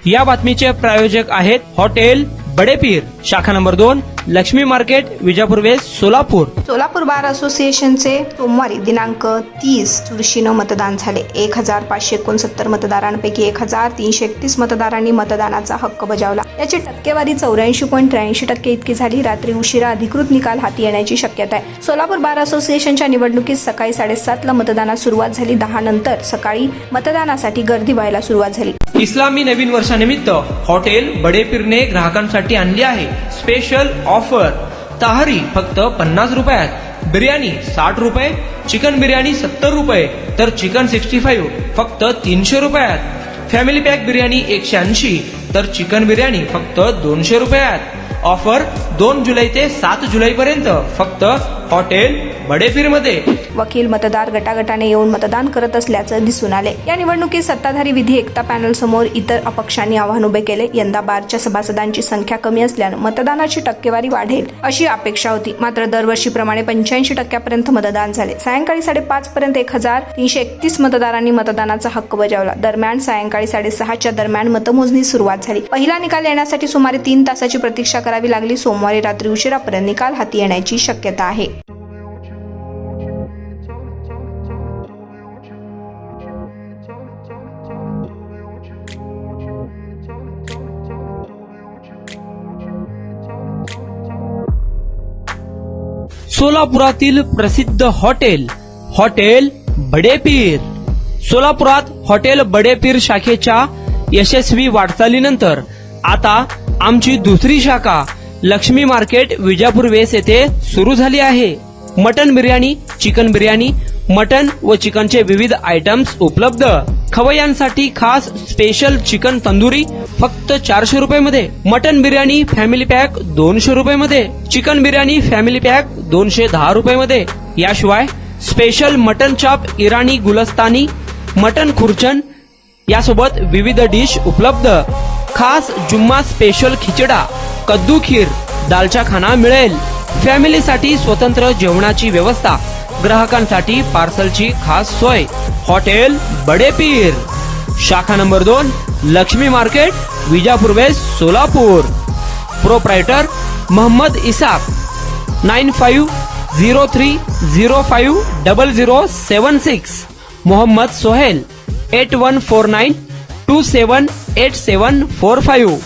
या बातमीचे प्रायोजक आहेत हॉटेल बडेपीर, शाखा number 2, Laxmi market, Vijapur west, Solapur. Solapur bar असोसिएशनचे सोमवारी दिनांक 30 चुरशीनं मतदान झाले. 1569 मतदारांपैकी 1331 मतदारांनी मतदानाचा हक्क बजावला. याची टक्केवारी 84.83% इतकी झाली. रात्री उशिरा अधिकृत निकाल हाती येण्याची शक्यता आहे. सोलापूर बार असोसिएशनच्या निवडणुकीत सकाळी 7:30 मतदानास सुरुवात झाली. 10 नंतर सकाळी मतदानासाठी गर्दी व्हायला सुरुवात झाली. इस्लामी नवीन वर्षानिमित्त हॉटेल बडेपीरने ग्राहकांसाठी आणली आहे स्पेशल ऑफर. तहारी फक्त 50 रुपयात, बिर्याणी 60 रुपये, चिकन बिर्याणी 70 रुपये, तर चिकन 65 फक्त 300 रुपयात. फॅमिली पॅक बिर्याणी 180, तर चिकन बिर्याणी फक्त 200 रुपयात. ऑफर 2 जुलै ते 7 जुलै पर्यंत फक्त हॉटेल बडेपीर मध्ये. वकील मतदार गटागटाने येऊन मतदान करत असल्याचं दिसून आले. या निवडणुकीत सत्ताधारी विधी एकता पॅनल समोर इतर अपक्षांनी आव्हान उभे केले. यंदा बारच्या सभासदांची संख्या कमी असल्यानं मतदानाची टक्केवारी वाढेल अशी अपेक्षा होती. मात्र दरवर्षीप्रमाणे 85% मतदान झाले. सायंकाळी 5:30 पर्यंत 1331 मतदारांनी मतदानाचा हक्क बजावला. दरम्यान सायंकाळी 6:30च्या दरम्यान मतमोजणी सुरुवात झाली. पहिला निकाल येण्यासाठी सुमारे 3 तासाची प्रतीक्षा करावी लागली. सोमवारी रात्री उशिरापर्यंत निकाल हाती येण्याची शक्यता आहे. सोलापुरातील प्रसिद्ध हॉटेल बडेपीर. सोलापुरात हॉटेल बडेपीर शाखेच्या यशस्वी वाटचालीनंतर आता आमची दुसरी शाखा लक्ष्मी मार्केट, विजापूर वेस्ट येथे सुरू झाली आहे. Mutton biryani, chicken biryani, mutton व चिकनचे विविध आयटम्स उपलब्ध. खवय्यांसाठी खास स्पेशल चिकन तंदुरी फक्त 400 रुपये मध्ये, मटन बिर्याणी फॅमिली पॅक 200 रुपये मध्ये, चिकन बिर्याणी फॅमिली पॅक 210 रुपये मध्ये. याशिवाय स्पेशल मटन चाप, इराणी गुलस्तानी, मटन खुर्चन यासोबत विविध डिश उपलब्ध. खास जुम्मा स्पेशल खिचडा, कद्दू खीर, दालचा खाना मिळेल. फॅमिलीसाठी स्वतंत्र जेवणाची व्यवस्था, ग्राहकांसाठी पार्सलची खास सोय. हॉटेल बडेपीर, शाखा number 2, Laxmi market, Vijapur west, Solapur. Proprietor Mohammad Isaq. 9503050076. Mohammad Sohail. 8149278745.